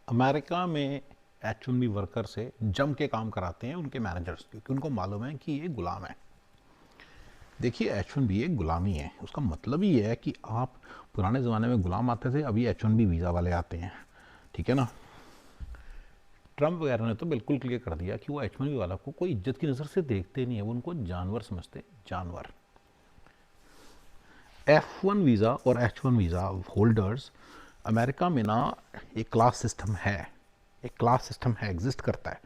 America में H1B worker से जम के काम कराते हैं उनके मैनेजर्स, क्योंकि उनको मालूम है कि ये गुलाम है। देखिए, H1B एक गुलामी है। उसका मतलब ही है कि आप पुराने ज़माने में गुलाम आते थे, अभी H1B वीज़ा वाले आते हैं, ठीक है ना। ट्रम्प वगैरह ने तो बिल्कुल क्लियर कर दिया कि वो H1B वाला को कोई इज्जत की नज़र से देखते नहीं है, वो उनको जानवर समझते, जानवर। F1 वीज़ा और H1 वीज़ा होल्डर्स अमेरिका में ना एक क्लास सिस्टम है, एक क्लास सिस्टम है, एग्जिस्ट करता है,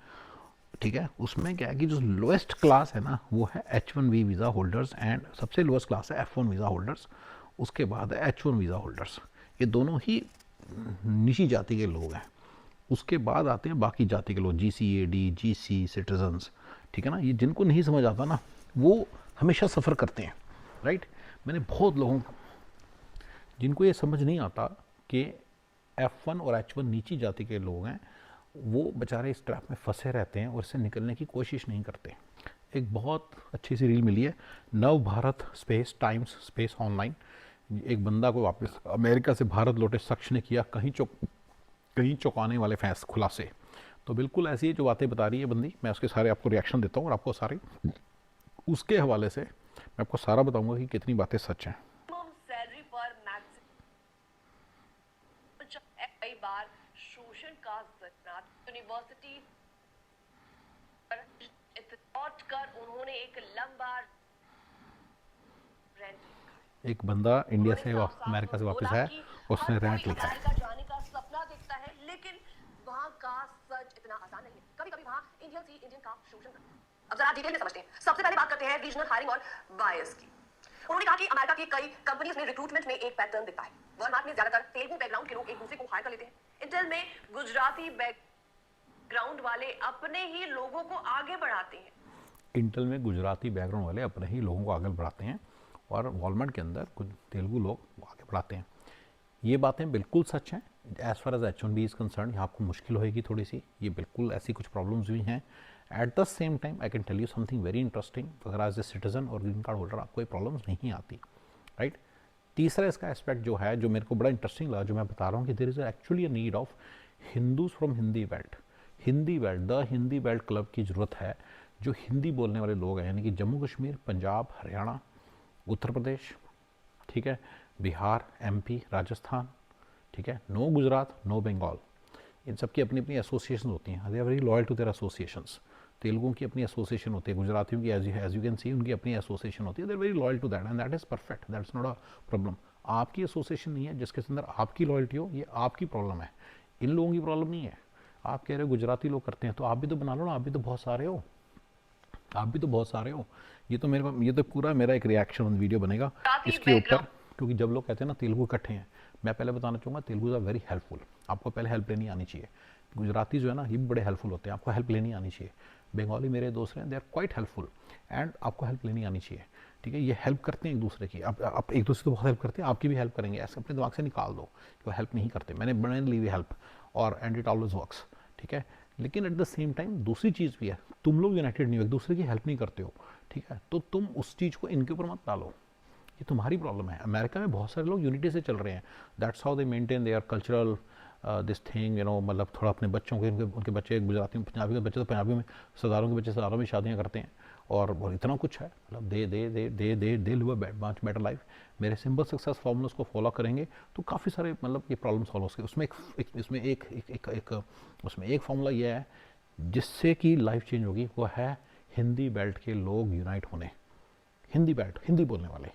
ठीक है। उसमें क्या है कि जो लोएस्ट क्लास है ना वो है H1B वीज़ा होल्डर्स, एंड सबसे लोएस्ट क्लास है F1 वीज़ा होल्डर्स। उसके बाद है H1 वीज़ा होल्डर्स। ये दोनों ही निची जाति के लोग हैं। उसके बाद आते हैं बाकी जाति के लोग, GCAD, GC सिटीजन्स, ठीक है ना। ये जिनको नहीं समझ आता ना वो हमेशा सफ़र करते हैं, राइट। मैंने बहुत लोगों, जिनको ये समझ नहीं आता कि F1 और H1 नीची जाति के लोग हैं, वो बेचारे इस ट्रैप में फंसे रहते हैं और इससे निकलने की कोशिश नहीं करते। एक बहुत अच्छी सी रील मिली है, नव Bharat space times space online. एक बंदा को वापस अमेरिका से भारत लौटे शख्स ने किया कहीं चौंकाने वाले फैस खुलासे। तो बिल्कुल ऐसी ही जो बातें बता रही है बंदी, मैं उसके सारे आपको रिएक्शन देता हूँ और आपको सारे उसके हवाले से मैं आपको सारा बताऊंगा कि कितनी बातें सच हैं। सैलरी पर कई बार शोषण का यूनिवर्सिटी कर उन्होंने एक लंबा रेंट, एक बंदा इंडिया से अमेरिका से वापस आया, उसने रेंट लिखा है। अमेरिका जाने का सपना देखता है, लेकिन वहां का सच इतना आसान नहीं है। कभी-कभी वहां इंडियन का शोषण करते हैं। अब जरा डिटेल में समझते हैं। सबसे पहले बात करते हैं रीजनल हायरिंग और बायस की। उन्होंने कहा कि अमेरिका की कई कंपनीज में रिक्रूटमेंट में एक पैटर्न दिखता है। वॉलमार्ट में ज्यादातर तेलुगु बैकग्राउंड के लोग एक दूसरे को हायर कर लेते हैं। इंटेल में गुजराती बैकग्राउंड वाले अपने ही लोगों को आगे बढ़ाते हैं। इंटेल में गुजराती बैकग्राउंड वाले अपने ही लोगों को आगे बढ़ाते हैं और वॉलमार्ट के अंदर कुछ तेलुगु लोग आगे बढ़ाते हैं। ये बातें बिल्कुल सच हैं। As far as H1B is concern, यहाँ आपको मुश्किल होएगी थोड़ी सी, ये बिल्कुल ऐसी कुछ प्रॉब्लम्स भी हैं। At the same time I can tell you something very interesting, अगर एज ए सिटीजन और ग्रीन कार्ड होल्डर आपको ये प्रॉब्लम्स नहीं आती, राइट। तीसरा इसका एस्पेक्ट जो है, जो मेरे को बड़ा इंटरेस्टिंग लगा, जो मैं बता रहा हूँ कि there is actually a need of Hindus from Hindi belt. The Hindi belt club की ज़रूरत है। जो हिंदी बोलने वाले लोग हैं, यानी कि जम्मू कश्मीर, पंजाब, हरियाणा, उत्तर प्रदेश, ठीक है, बिहार, MP, राजस्थान, ठीक है, नो गुजरात, नो बंगाल, इन सब की अपनी अपनी एसोसिएशन होती हैं। They are very loyal to their associations. तेलुगों की अपनी एसोसिएशन होती है, गुजरातियों की एज यू कैन सी उनकी अपनी एसोसिएशन होती है। They are very loyal to that and that is perfect, that's not a problem. आपकी एसोसिएशन नहीं है जिसके अंदर आपकी लॉयल्टी हो, ये आपकी प्रॉब्लम है, इन लोगों की प्रॉब्लम नहीं है। आप कह रहे हो गुजराती लोग करते हैं, तो आप भी तो बना लो ना, आप भी तो बहुत सारे हो, आप भी तो बहुत सारे हो। ये तो पूरा मेरा एक रिएक्शन वीडियो बनेगा इसके ऊपर, क्योंकि जब लोग कहते हैं ना तेलुगु इकट्ठे हैं, मैं पहले बताना चाहूँगा तेलुगु आर वेरी हेल्पफुल। आपको पहले हेल्प लेनी आनी चाहिए। गुजराती जो है ना ये भी बड़े हेल्पफुल होते हैं, आपको हेल्प लेनी आनी चाहिए। बंगाली मेरे दोस्त हैं, they are quite helpful and आपको हेल्प लेनी आनी चाहिए, ठीक है। ये हेल्प करते हैं एक दूसरे की, आप एक दूसरे को बहुत हेल्प करते हैं, आपकी भी हेल्प करेंगे। ऐसे अपने दिमाग से निकाल दो कि वो हेल्प नहीं करते, मैंने ली हुई हेल्प और एंड इट ऑलवेज वर्क्स, ठीक है। लेकिन एट द सेम टाइम दूसरी चीज़ भी है, तुम लोग यूनाइटेड नहीं हो, एक दूसरे की हेल्प नहीं करते हो, ठीक है। तो तुम उस चीज़ को इनके ऊपर मत डालो, ये तुम्हारी प्रॉब्लम है। अमेरिका में बहुत सारे लोग यूनिटी से चल रहे हैं, that's how they maintain their cultural this thing, you know. मतलब थोड़ा अपने बच्चों के, उनके बच्चे गुजराती में, पंजाबी के बच्चे तो पंजाबी में, सरदारों के बच्चे सरदारों में शादियाँ करते हैं और इतना कुछ है। मतलब they live a much better life. मेरे सिंपल सक्सेस फॉर्मूलास को फॉलो करेंगे तो काफ़ी सारे मतलब ये प्रॉब्लम सॉल्व हो सकते। उसमें एक फॉर्मूला ये है जिससे कि लाइफ चेंज होगी, वो है हिंदी बेल्ट के लोग यूनाइट होने। हिंदी बेल्ट, हिंदी बोलने वाले,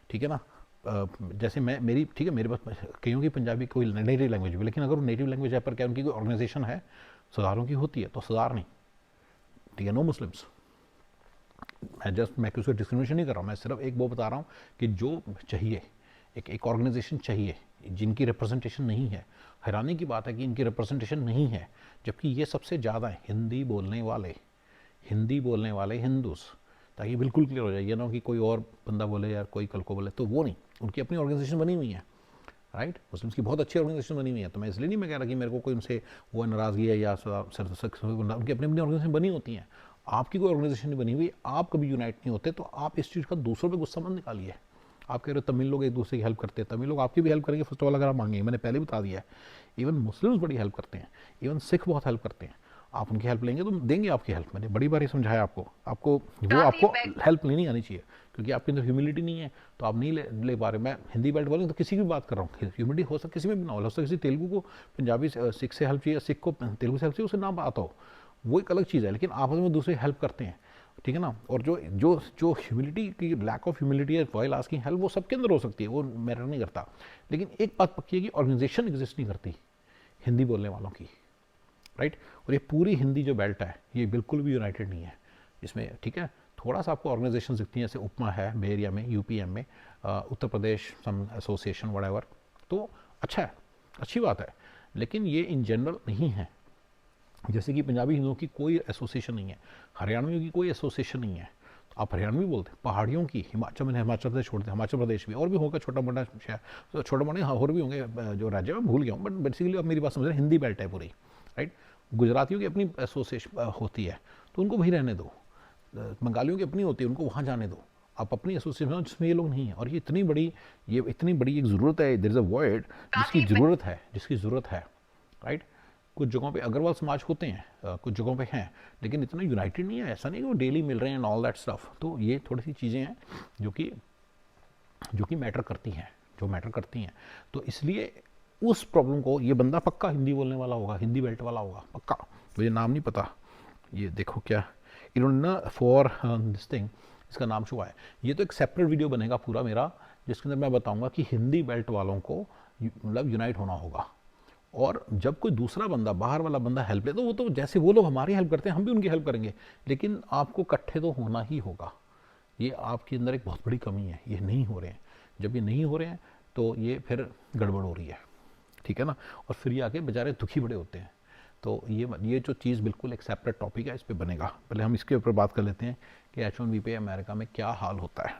ठीक है ना। जैसे मैं, मेरी, ठीक है, मेरे पास कईयों की पंजाबी कोई नेटिव लैंग्वेज भी, लेकिन अगर वो नेटिव लैंग्वेज है पर क्या उनकी कोई ऑर्गेनाइजेशन है, सरदारों की होती है तो सरदार नहीं, ठीक है, नो मुस्लिम्स। मैं किसी को डिस्क्रिमिनेशन नहीं कर रहा हूँ, मैं सिर्फ एक वो बता रहा हूँ कि जो चाहिए, एक ऑर्गेनाइजेशन चाहिए जिनकी रिप्रेजेंटेशन नहीं है। हैरानी की बात है कि इनकी रिप्रेजेंटेशन नहीं है, जबकि ये सबसे ज़्यादा है हिंदी बोलने वाले हिंदूज। ताकि बिल्कुल क्लियर हो जाए, ये ना कि कोई और बंदा बोले या कोई कल को बोले, तो वो नहीं, उनकी अपनी ऑर्गेनाइजेशन बनी हुई है, राइट। मुस्लिम्स की बहुत अच्छी ऑर्गेनाइजेशन बनी हुई है। तो मैं इसलिए नहीं मैं कह रहा कि मेरे को कोई उनसे वो नाराज़गी है या उनकी अपनी अपनी ऑर्गेनाइजेशन बनी होती हैं। आपकी कोई ऑर्गेनाइजेशन नहीं बनी हुई, आप कभी यूनाइट नहीं होते, तो आप इस चीज़ का दूसरों पर गुस्सा मत निकालिए। आप कह रहे हो तमिल लोग एक दूसरे की हेल्प करते हैं, तमिल लोग आपकी भी हेल्प करेंगे फर्स्ट ऑफ ऑल, अगर आप मांगेंगे, मैंने पहले बता दिया है। इवन मुस्लिम्स बड़ी हेल्प करते हैं, इवन सिख बहुत हेल्प करते हैं। आप उनकी हेल्प लेंगे तो देंगे आपकी हेल्प। मैंने बड़ी बार ये समझाया आपको, वो गुजराती आपको बैग हेल्प लेनी आनी चाहिए, क्योंकि आपके अंदर ह्यूमिलिटी नहीं है तो आप नहीं ले पा रहे। मैं हिंदी बेल्ट वाले तो किसी की भी बात कर रहा हूँ, ह्यूमिलिटी हो सकता किसी में भी ना हो सकता किसी तेलुगु को पंजाबी सिख से हेल्प चाहिए, सिख को तेलुगु से हेल्प चाहिए, उसे ना आता हो, वो एक अलग चीज़ है। लेकिन आपस में दूसरे हेल्प करते हैं, ठीक है ना। और जो जो जो ह्यूमिलिटी की लैक ऑफ ह्यूमिलिटी है वाइल आस्किंग हेल्प, वो सबके अंदर हो सकती है, वो मैटर नहीं करता। लेकिन एक बात पक्की है कि ऑर्गेनाइजेशन एग्जिस्ट नहीं करती हिंदी बोलने वालों की, राइट। और ये पूरी हिंदी जो बेल्ट है ये बिल्कुल भी यूनाइटेड नहीं है इसमें, ठीक है। थोड़ा सा आपको ऑर्गेनाइजेशन दिखती हैं, जैसे उपमा है बे एरिया में, यूपीएम में, उत्तर प्रदेश सम एसोसिएशन वट, तो अच्छा है, अच्छी बात है। लेकिन ये इन जनरल नहीं है। जैसे कि पंजाबी हिंदुओं की कोई एसोसिएशन नहीं है, हरियाणवियों की कोई एसोसिएशन नहीं है। आप हरियाणवी बोलते हैं, पहाड़ियों की, हिमाचल में, हिमाचल प्रदेश छोड़ दें, हिमाचल प्रदेश भी और भी होगा छोटा मोटा शहर, तो छोटा मोटा हाँ और भी होंगे जो राज्य में भूल गया हूँ, बट बेसिकली आप मेरी बात समझ रहे हैं, हिंदी बेल्ट है पूरी, राइट। गुजरातियों की अपनी एसोसिएशन होती है तो उनको वहीं रहने दो, बंगालियों की अपनी होती है उनको वहाँ जाने दो। आप अपनी एसोसिएशन जिसमें ये लोग नहीं हैं। और ये इतनी बड़ी एक ज़रूरत है, देयर इज़ अ वर्ड जिसकी ज़रूरत है, राइट। कुछ जगहों पे अग्रवाल समाज होते हैं, कुछ जगहों पे हैं, लेकिन इतना यूनाइटेड नहीं है। ऐसा नहीं कि वो डेली मिल रहे हैं एंड ऑल दैट स्टफ। तो ये थोड़ी सी चीज़ें हैं जो कि मैटर करती हैं। तो इसलिए उस प्रॉब्लम को ये बंदा पक्का हिंदी बोलने वाला होगा, हिंदी बेल्ट वाला होगा पक्का, मुझे नाम नहीं पता। ये देखो क्या इन्होंने ना फॉर दिस थिंग, इसका नाम शो है। ये तो एक सेपरेट वीडियो बनेगा पूरा मेरा, जिसके अंदर मैं बताऊंगा कि हिंदी बेल्ट वालों को मतलब यूनाइट होना होगा। और जब कोई दूसरा बंदा, बाहर वाला बंदा हेल्प ले, तो वो तो जैसे वो लोग हमारी हेल्प करते हैं हम भी उनकी हेल्प करेंगे, लेकिन आपको इकट्ठे तो होना ही होगा। ये आपके अंदर एक बहुत बड़ी कमी है, ये नहीं हो रहे हैं। जब ये नहीं हो रहे हैं तो ये फिर गड़बड़ हो रही है, ठीक है ना। और फिर ये आके बेचारे दुखी बड़े होते हैं। तो ये जो चीज़ बिल्कुल एक सेपरेट टॉपिक है, इस पर बनेगा। पहले हम इसके ऊपर बात कर लेते हैं कि H1B पे अमेरिका में क्या हाल होता है।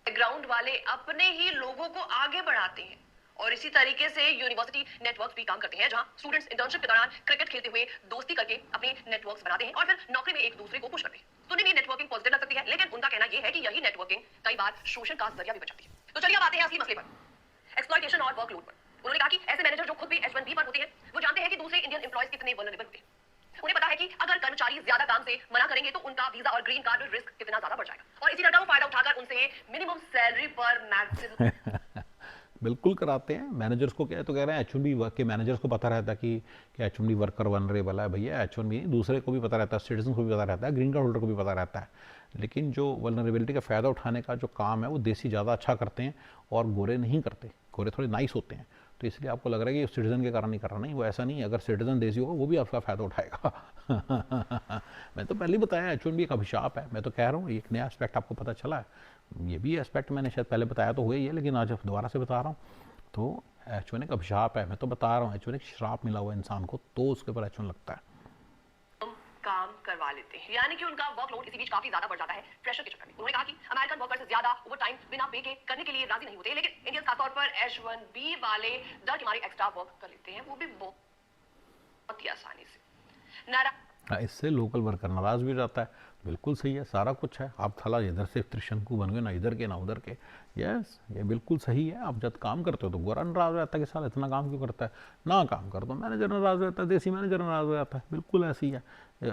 बैकग्राउंड वाले अपने ही लोगों को आगे बढ़ाते हैं और इसी तरीके से यूनिवर्सिटी नेटवर्क्स भी काम करते हैं, जहां स्टूडेंट्स इंटर्नशिप के दौरान क्रिकेट खेलते हुए दोस्ती करके अपने नेटवर्क्स बनाते हैं और फिर नौकरी में एक दूसरे को पुश करते हैं। सुनने में नेटवर्किंग पॉजिटिव लग सकती है, लेकिन उनका कहना यह है कि यही नेटवर्किंग कई बार शोषण का जरिया भी बन जाती है। तो चलिए अब आते हैं असली मसले पर, एक्सप्लॉयटेशन और वर्कलोड पर। उन्होंने कहा कि ऐसे मैनेजर जो खुद भी H1B पर होते हैं, वो जानते हैं कि दूसरे इंडियन एम्प्लॉयज कितने वल्नरेबल होते हैं। उन्हें पता है कि अगर कर्मचारी ज्यादा काम से मना करेंगे तो उनका वीजा और ग्रीन कार्ड रिस्क कितना ज्यादा बढ़ जाएगा, और इसी डर का वो फायदा उठाकर उनसे मिनिमम सैलरी पर मैक्सिमम बिल्कुल कराते हैं। मैनेजर्स को क्या तो कह रहे हैं, H1B वर्क के मैनेजर्स को पता रहता है कि H1B वर्कर वनरेबल है। भैया H1B दूसरे को भी पता रहता है, सिटीजन को भी पता रहता है, ग्रीन कार्ड होल्डर को भी पता रहता है। लेकिन जो वल्नरेबिलिटी का फ़ायदा उठाने का जो काम है वो देसी ज़्यादा अच्छा करते हैं और गोरे नहीं करते। गोरे थोड़े नाइस होते हैं, तो इसलिए आपको लग रहा है कि सिटीजन के कारण नहीं कर रहा। नहीं, वो ऐसा नहीं है। अगर सिटीजन देसी होगा वो भी आपका फ़ायदा उठाएगा। मैं तो पहले ही बताया H1B एक अभिशाप है। मैं तो कह रहा हूँ एक नया एस्पेक्ट आपको पता चला है। ये भी एस्पेक्ट मैंने शायद पहले बताया तो हुआ ही है, लेकिन आज दोबारा से बता रहा हूँ। तो H1 एक अभिशाप है, मैं तो बता रहा हूँ। H1 एक श्राप मिला हुआ इंसान को, तो उसके ऊपर H1 लगता है। काम करवा लेते हैं, यानी कि उनका वर्कलोड इसी बीच काफी ज्यादा बढ़ जाता है प्रेशर के चक्कर में। उन्होंने कहा कि अमेरिकन वर्कर्स ज्यादा ओवरटाइम बिना पे के करने के लिए राजी नहीं होते, लेकिन इंडियंस खासतौर पर H1B वाले डर के मारे एक्स्ट्रा वर्क कर लेते हैं, वो भी बहुत ही आसानी से। हाँ, इससे लोकल वर्कर नाराज भी हो जाता है। बिल्कुल सही है, सारा कुछ है। आप थला इधर से त्रिशंकु बन गए, ना इधर के ना उधर के। यस, ये बिल्कुल सही है। आप जब काम करते हो तो गोरा नाराज हो जाता है कि साल इतना काम क्यों करता है। ना काम कर दो मैनेजर नाराज हो जाता है, देसी मैनेजर नाराज हो जाता है। बिल्कुल ऐसी ही है।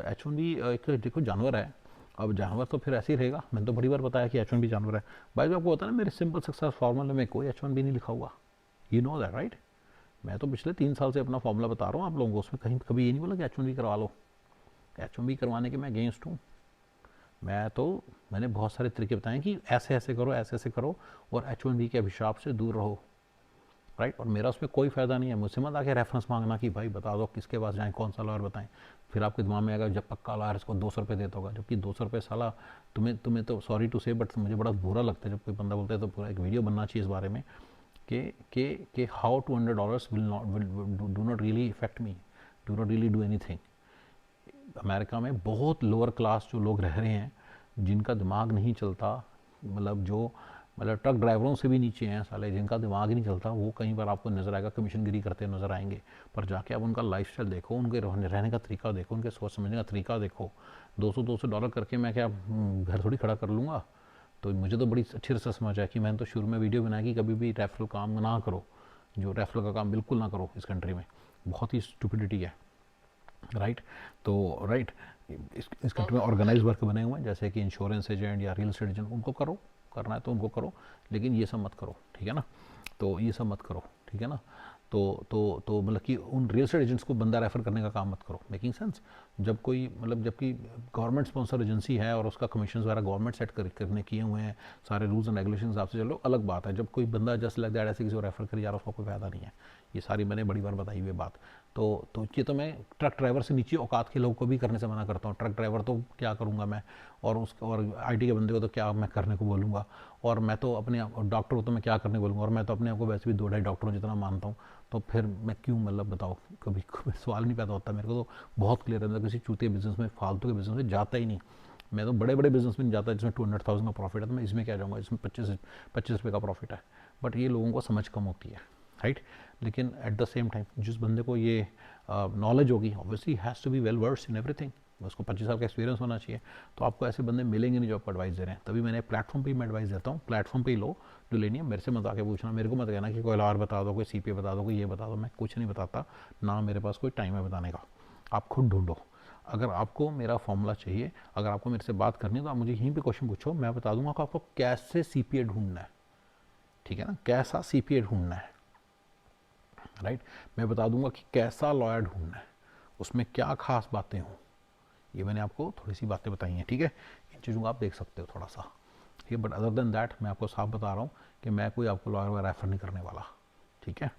H1B एक देखो जानवर है। अब जानवर तो फिर ऐसे ही रहेगा। मैंने तो बड़ी बार बताया कि H1B जानवर है। भाई आपको होता है ना, मेरे सिंपल सक्सेस फार्मूले में कोई H1B नहीं लिखा हुआ। You know that right. मैं तो पिछले 3 साल से अपना फॉर्मूला बता रहा हूँ आप लोगों को, उसमें कहीं कभी ये नहीं बोला कि H1B करवा लो। H1B करवाने के मैं अगेंस्ट हूँ। मैंने बहुत सारे तरीके बताए कि ऐसे ऐसे करो, ऐसे ऐसे करो और H1B के अभिशाप से दूर रहो, राइट। और मेरा उसमें कोई फ़ायदा नहीं है। मुझसे मत आके रेफरेंस मांगना कि भाई बता दो किसके पास जाएं, कौन सा लॉयर बताएं। फिर आपके दिमाग में आएगा जब पक्का लॉयर इसको 200 रुपये देता होगा, जबकि 200 रुपये साला तुम्हें तो सॉरी टू से, बट मुझे बड़ा बुरा लगता है जब कोई बंदा बोलता है। तो पूरा एक वीडियो बनना चाहिए इस बारे में कि how $200 will do not really effect me, do not really do any thing. America में बहुत लोअर क्लास जो लोग रह रहे हैं, जिनका दिमाग नहीं चलता, मतलब ट्रक ड्राइवरों से भी नीचे हैं साले, जिनका दिमाग ही नहीं चलता, वो कई बार आपको नज़र आएगा कमीशनगिरी करते नज़र आएंगे। पर जाके आप उनका लाइफस्टाइल देखो, उनके रहने का तरीका देखो, उनके सोच समझने का तरीका देखो। $200 करके मैं क्या घर थोड़ी खड़ा कर लूँगा। तो मुझे तो बड़ी अच्छी तरह से समझ आया कि मैंने तो शुरू में वीडियो बनाया कि कभी भी रेफरल काम ना करो। जो रेफरल का काम बिल्कुल ना करो इस कंट्री में, बहुत ही स्टुपिडिटी है, राइट। तो राइट, इस कंट्री में ऑर्गेनाइज वर्क बने हुए हैं, जैसे कि इंश्योरेंस एजेंट या रियल एस्टेट एजेंट, उनको करो, करना है तो उनको करो, लेकिन ये सब मत करो, ठीक है ना। तो ये सब मत करो, ठीक है ना। तो मतलब कि उन रियल एस्टेट एजेंट्स को बंदा रेफर करने का काम मत करो, मेकिंग सेंस। जब कोई मतलब जबकि गवर्नमेंट स्पॉन्सर एजेंसी है और उसका कमीशन वगैरह गवर्नमेंट सेट करने किए हुए हैं, सारे रूल्स एंड रेगुलेशन हिसाब से चलो, अलग बात है। जब कोई बंदा जस्ट लाइक दैट ऐसे किसी को रेफर कर जा रहा है, उसका कोई फायदा नहीं है। ये सारी मैंने बड़ी बार बताई हुई बात। तो ये तो मैं ट्रक ड्राइवर से नीचे औकात के लोगों को भी करने से मना करता हूँ। ट्रक ड्राइवर तो क्या करूँगा मैं, और उसका और आईटी के बंदे को तो क्या मैं करने को बोलूँगा, और मैं तो अपने डॉक्टर को तो मैं क्या करने बोलूँगा, और मैं तो अपने आप को वैसे भी 2-2.5 डॉक्टरों जितना मानता हूँ। तो फिर मैं क्यों, मतलब बताओ, कभी सवाल नहीं पैदा होता मेरे को। तो बहुत क्लियर है, मैं किसी चूतिया बिजनेस में, फालतू के बिजनेस में जाता ही नहीं। मैं तो बड़े बड़े बिजनेस में जाता है जिसमें 200,000 का प्रॉफिट है, तो मैं इसमें क्या जाऊँगा, इसमें 25 रुपये का प्रॉफिट है। बट ये लोगों को समझ कम होती है, राइट। लेकिन एट द सेम टाइम जिस बंदे को ये नॉलेज होगी, obviously has to be well versed in everything, उसको 25 साल का एक्सपीरियंस होना चाहिए। तो आपको ऐसे बंदे मिलेंगे नहीं जो आपको एडवाइस दे रहे हैं। तभी मैंने प्लेटफॉर्म पे ही मैं एडवाइस देता हूँ, प्लेटफॉर्म पे ही लो जो लेनी है। मेरे से मत आके पूछना, मेरे को मत कहना कि कोई लॉयर बता दो, कोई सीपीए बता दो, कोई ये बता दो। मैं कुछ नहीं बताता, ना मेरे पास कोई टाइम है बताने का। आप खुद ढूंढो। अगर आपको मेरा फॉर्मूला चाहिए, अगर आपको मेरे से बात करनी है, तो आप मुझे यहीं पे क्वेश्चन पूछो, मैं बता दूंगा कि आपको कैसे सीपीए ढूंढना है, ठीक है ना, कैसा सीपीए ढूंढना है, राइट। मैं बता दूंगा कि कैसा लॉयर ढूंढना है, उसमें क्या खास बातें हों। ये मैंने आपको थोड़ी सी बातें बताई हैं, ठीक है। इन चीज़ों को आप देख सकते हो थोड़ा सा, ठीक है। बट अदर देन दैट मैं आपको साफ बता रहा हूँ कि मैं कोई आपको लॉयर वगैरह रेफर नहीं करने वाला, ठीक है।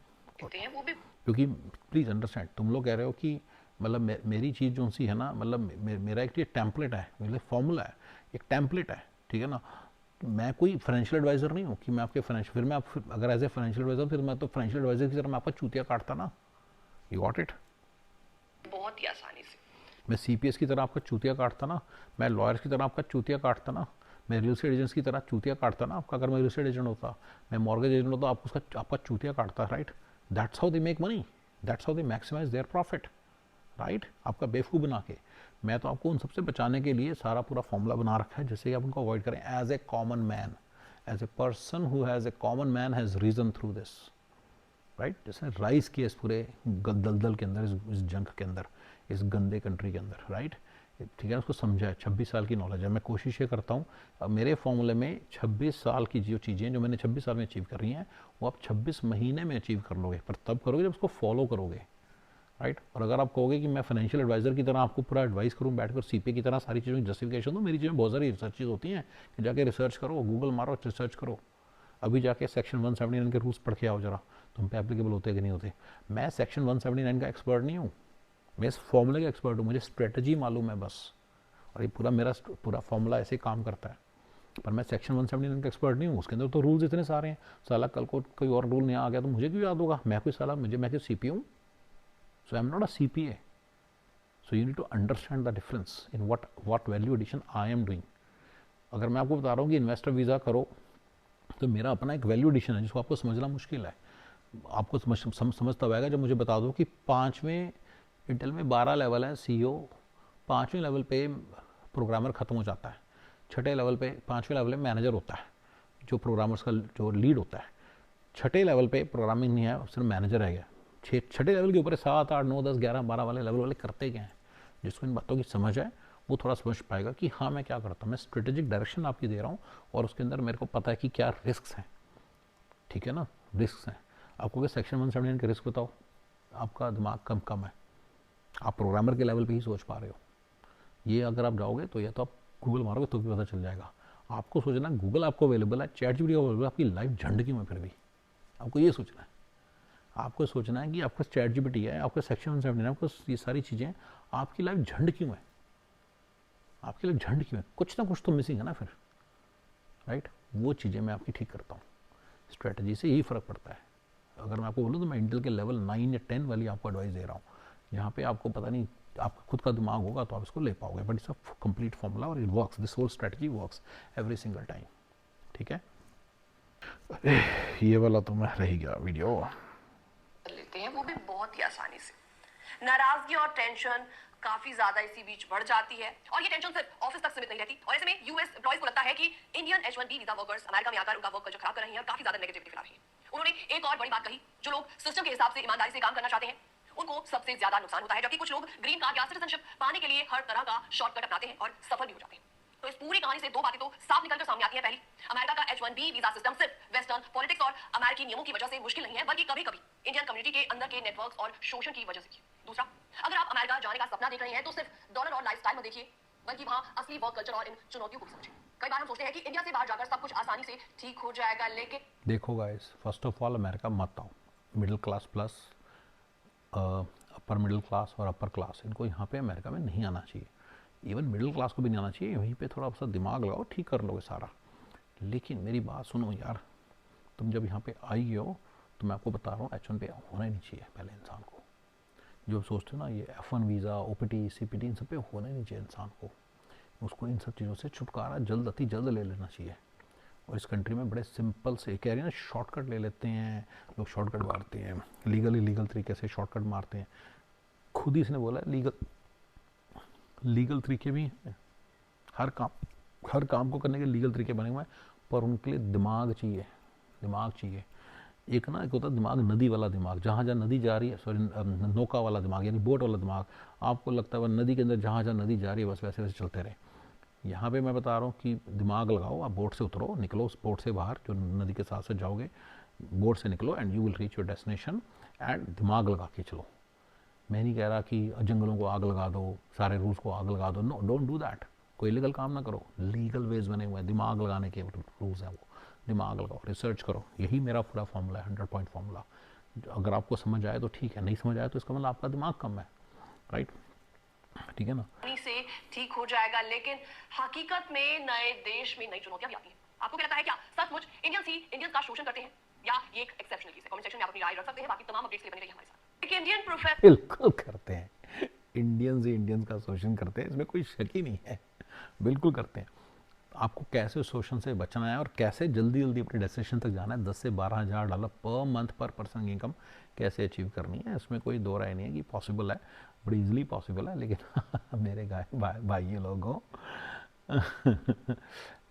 वो भी क्योंकि प्लीज़ अंडरस्टैंड, तुम लोग कह रहे हो कि मतलब मेरी चीज़ जो सी है ना, मतलब मेरा एक टेम्पलेट है, मतलब फॉर्मूला है, एक टेम्पलेट है, ठीक है ना। मैं कोई फाइनेंशियल एडवाइज़र नहीं हूँ कि मैं आपके फाइनेंशियल, फिर मैं अगर एज ए फाइनेंशियल एडवाइज़र, फिर मैं तो फाइनेंशियल एडवाइज़र की तरह मैं आपका चूतिया काटता ना। You got it. बहुत ही आसानी से। मैं सीपीएस की तरह आपका चूतिया काटता ना, मैं लॉयर्स की तरह आपका चूतिया काटता ना, मैं रियल एस्टेट एजेंट्स की तरह चूतिया काटता ना आपका। अगर मैं रियल एस्टेट एजेंट होता, मैं मॉर्गेज एजेंट होता, आप उसका आपका चूतिया काटता, right. That's how they make money, that's how they maximise their profit, right. आपका बेवकूफ़ बना के। मैं तो आपको उन सबसे बचाने के लिए सारा पूरा फॉर्मूला बना रखा है, जिससे कि आप उनको अवॉइड करें। As a common man, as a person who has a common man has reason through this, right. जिसने राइज किया इस पूरे दलदल के अंदर, इस जंग के अंदर, इस गंदे कंट्री के अंदर, राइट। ठीक है, उसको समझा है। 26 साल की नॉलेज है। मैं कोशिश ये करता हूँ, अब मेरे फॉर्मूले में 26 साल की जो चीज़ें जो मैंने 26 साल में अचीव कर रही हैं, वो आप 26 महीने में अचीव कर लोगे। पर तब करोगे जब उसको फॉलो करोगे, राइट। और अगर आप कहोगे कि मैं फाइनेंशियल एडवाइजर की तरह आपको पूरा एडवाइस करूँ बैठकर, सीपीए की तरह सारी चीज़ों की जस्टिफिकेशन दूँ, मेरी चीज़ें बहुत सारी रिसर्चेज होती हैं कि जाके रिसर्च करो, गूगल मारो, रिसर्च करो। अभी जाके सेक्शन 179 के रूल्स पढ़ के आओ जरा, तुम पे एप्लीकेबल होते कि नहीं होते। मैं सेक्शन 179 का एक्सपर्ट नहीं हूँ, मैं इस फॉर्मूले का एक्सपर्ट हूँ, मुझे स्ट्रेटजी मालूम है बस। और ये पूरा मेरा पूरा फॉर्मूला ऐसे काम करता है। पर मैं सेक्शन 179 का एक्सपर्ट नहीं हूँ, उसके अंदर तो रूल्स इतने सारे हैं। साला कल को कोई और रूल नहीं आ गया तो मुझे क्यों याद होगा? मैं कोई साला, मैं कोई सीपीए हूँ? So I am not a CPA. So you need to understand the difference in what value addition I am doing. अगर मैं आपको बता रहा हूँ कि इन्वेस्टर वीज़ा करो, तो मेरा अपना एक वैल्यू एडिशन है जिसको आपको समझना मुश्किल है। आपको समझ तब आएगा जब मुझे बता दो कि 5वें इंटेल में 12 लेवल है, सीईओ 5वें लेवल पे प्रोग्रामर ख़त्म हो जाता है, 6ठे लेवल पे 5वें लेवल में मैनेजर होता है, जो प्रोग्रामर्स का जो लीड होता है। 6ठे लेवल पे प्रोग्रामिंग नहीं है, सिर्फ मैनेजर रह गया। 6ठे लेवल के ऊपर 7, 8, 9, 10, 11, 12 वाले लेवल वाले करते क्या हैं? जिसको इन बातों की समझ है वो थोड़ा समझ पाएगा कि हाँ मैं क्या करता हूँ। मैं स्ट्रेटेजिक डायरेक्शन आपकी दे रहा हूँ और उसके अंदर मेरे को पता है कि क्या रिस्क हैं, ठीक है ना। रिस्क हैं। आपको क्या सेक्शन 179 के रिस्क बताओ? आपका दिमाग कम है, आप प्रोग्रामर के लेवल पे ही सोच पा रहे हो। ये अगर आप जाओगे तो या तो आप गूगल मारोगे तो भी पता चल जाएगा। आपको सोचना गूगल आपको अवेलेबल है, चैट जीपीटी अवेलेबल है, आपकी लाइफ झंड क्यों है फिर भी? आपको ये सोचना है। आपको सोचना है कि आपका चैट जीपीटी है, आपका सेक्शन 179 है, आपको ये सारी चीज़ें, आपकी लाइफ झंड क्यों है? आपकी लाइफ झंड क्यों है? कुछ ना कुछ तो मिसिंग है ना फिर, राइट। वो चीज़ें मैं आपकी ठीक करता हूँ। स्ट्रेटजी से यही फ़र्क पड़ता है। अगर मैं आपको बोलूँ तो मैं इंटेल के लेवल 9 या 10 वाली आपको एडवाइस दे रहा हूँ, यहाँ पे आपको पता नहीं, आपका खुद का दिमाग होगा तो आप इसको ले पाओगे। But it's a complete formula और it works, this whole strategy works every single time, ठीक है। ये वाला तो मैं रह गया वीडियो। लेते हैं, वो भी बहुत ही आसानी से। नाराजगी और टेंशन काफी ज्यादा इसी बीच बढ़ जाती है और ये टेंशन सिर्फ ऑफिस तक सीमित नहीं रहती और ऐसे में यूएस एम्प्लॉइज को लगता है कि Indian H1B visa workers America में आकर उनका वर्क कल्चर खराब कर रहे हैं और काफी ज्यादा नेगेटिविटी फैला रही है। उन्होंने एक और बड़ी बात कही, जो लोग सिस्टम के हिसाब से ईमानदारी से काम करना चाहते हैं उनको सबसे ज्यादा नुकसान होता है, जबकि कुछ लोग ग्रीन कार्ड या सिटीजनशिप पाने के लिए हर तरह का शॉर्टकट अपनाते हैं और सफल भी हो जाते हैं। तो इस पूरी कहानी से दो बातें तो साफ निकलकर सामने आती हैं। पहली, अमेरिका का H1B वीजा सिस्टम सिर्फ वेस्टर्न पॉलिटिक्स और अमेरिकी नियमों की वजह से मुश्किल नहीं है, बल्कि कभी-कभी इंडियन कम्युनिटी के अंदर के नेटवर्क्स और शोषण की वजह से। दूसरा, अगर आप अमेरिका जाने का सपना देख रहे हैं तो सिर्फ डॉलर और लाइफस्टाइल में देखिए, बल्कि वहां असली वर्क कल्चर और इन चुनौतियों को भी समझिए। कई बार हम सोचते हैं कि इंडिया से बाहर जाकर सब कुछ आसानी से ठीक हो जाएगा, लेकिन देखो guys, first of all America मत आओ। Middle class plus upper middle class और अपर क्लास, इनको यहाँ पे अमेरिका में नहीं आना चाहिए। इवन मिडिल क्लास को भी नहीं आना चाहिए। वहीं पे थोड़ा सा दिमाग लगाओ, ठीक कर लोगे सारा। लेकिन मेरी बात सुनो यार, तुम जब यहाँ पे आई हो तो मैं आपको बता रहा हूँ H1 पे होना ही नहीं चाहिए पहले इंसान को। जो सोचते हो ना ये F1 वीज़ा, OPT, CPT, इन सब पे होना ही नहीं चाहिए इंसान को। उसको इन सब चीज़ों से छुटकारा जल्द अति जल्द ले लेना चाहिए। और इस कंट्री में बड़े सिंपल से कह रही है ना, शॉर्टकट ले लेते हैं लोग, शॉर्टकट मारते हैं, लीगल तरीके से शॉर्टकट मारते हैं। खुद ही इसने बोला लीगल तरीके भी हैं। हर काम को करने के लीगल तरीके बने हुए हैं, पर उनके लिए दिमाग चाहिए। एक होता है दिमाग, नदी वाला दिमाग, जहाँ जहाँ नदी जा रही है, सॉरी नौका वाला दिमाग यानी बोट वाला दिमाग। आपको लगता है वह नदी के अंदर जहाँ जहाँ नदी जा रही है बस वैसे वैसे चलते रहे। यहाँ पे मैं बता रहा हूँ कि दिमाग लगाओ, आप बोट से उतरो, निकलो उस बोट से बाहर, जो नदी के साथ से जाओगे, बोट से निकलो and you will reach your destination. And दिमाग लगा के चलो। मैं नहीं कह रहा कि जंगलों को आग लगा दो, सारे रूल्स को आग लगा दो, नो, डोंट डू दैट। कोई इलीगल काम ना करो, लीगल वेज बने हुए हैं, दिमाग लगाने के रूल्स हैं वो। दिमाग लगाओ, रिसर्च करो, यही मेरा पूरा फॉर्मूला है, 100 पॉइंट फॉर्मूला। अगर आपको समझ आए तो ठीक है, नहीं समझ आए तो इसका मतलब आपका दिमाग कम है, राइट? ठीक है ना? से ठीक हो जाएगा, लेकिन हकीकत में नए देश में नई चुनौतियां भी आती हैं। आपको क्या लगता है, क्या सचमुच इंडियंस का शोषण करते हैं या ये एक एक्सेप्शनल केस है? कमेंट सेक्शन में आप अपनी राय रख सकते हैं। बाकी तमाम अपडेट्स के लिए बने रहिए हमारे साथ। एक इंडियन प्रोफेसर बिल्कुल करते हैं, इंडियंस का शोषण करते हैं, इसमें कोई शक ही नहीं है, बिल्कुल करते हैं। आपको कैसे शोषण से बचना है और कैसे जल्दी जल्दी अपने डेस्टिनेशन तक जाना है, 10 से 12 हज़ार डॉलर पर मंथ पर पर्सन की इनकम कैसे अचीव करनी है, इसमें कोई दो राय नहीं है कि पॉसिबल है, बड़ी इजीली पॉसिबल है। लेकिन मेरे भाई लोगों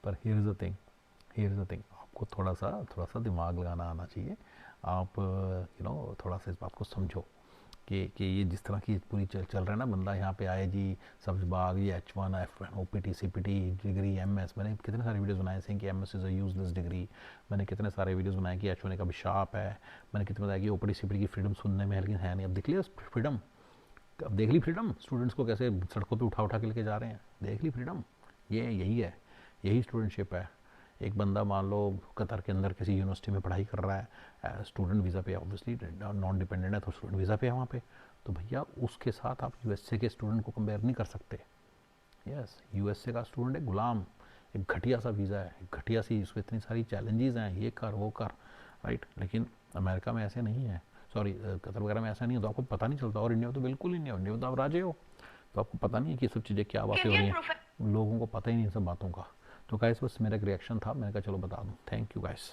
पर हियर इज़ द थिंग, आपको थोड़ा सा दिमाग लगाना आना चाहिए। आप थोड़ा सा इस बात को समझो कि ये जिस तरह की पूरी चल रहा है ना, बंदा यहाँ पे आए जी, सब्ज बाग, ये H1, F1, OPT, CPT degree, MS। मैंने कितने सारे वीडियोस बनाए थे कि MS is a useless degree. मैंने कितने सारे वीडियोस बनाए कि H1 एक अभिशाप है। मैंने कितने बताया कि OPT CPT की फ्रीडम सुनने में, लेकिन है नहीं। अब देख लिया फ्रीडम, अब देख ली फ्रीडम, स्टूडेंट्स को कैसे सड़कों पर उठा के लेके जा रहे हैं, देख ली फ्रीडम। यही है, यही स्टूडेंटशिप है। एक बंदा मान लो कतर के अंदर किसी यूनिवर्सिटी में पढ़ाई कर रहा है, स्टूडेंट वीज़ा पे, ऑब्वियसली नॉन डिपेंडेंट है तो स्टूडेंट वीज़ा पे है वहाँ पे, तो भैया उसके साथ आप USA के स्टूडेंट को कंपेयर नहीं कर सकते। यस, USA का स्टूडेंट एक गुलाम, एक घटिया सा वीज़ा है, एक घटिया सी, उसमें इतनी सारी चैलेंजेस हैं, ये कर वो कर, राइट? लेकिन अमेरिका में ऐसे नहीं है, सॉरी कतर वगैरह में ऐसा नहीं है, तो आपको पता नहीं चलता। और इंडिया में तो बिल्कुल ही नहीं है, इंडिया में तो आप राजे हो, तो आपको पता नहीं है कि सब चीज़ें क्या बातें हो रही हैं, लोगों को पता ही नहीं सब बातों का। तो गाइस बस मेरा एक रिएक्शन था, मैंने कहा चलो बता दूं। Thank you guys.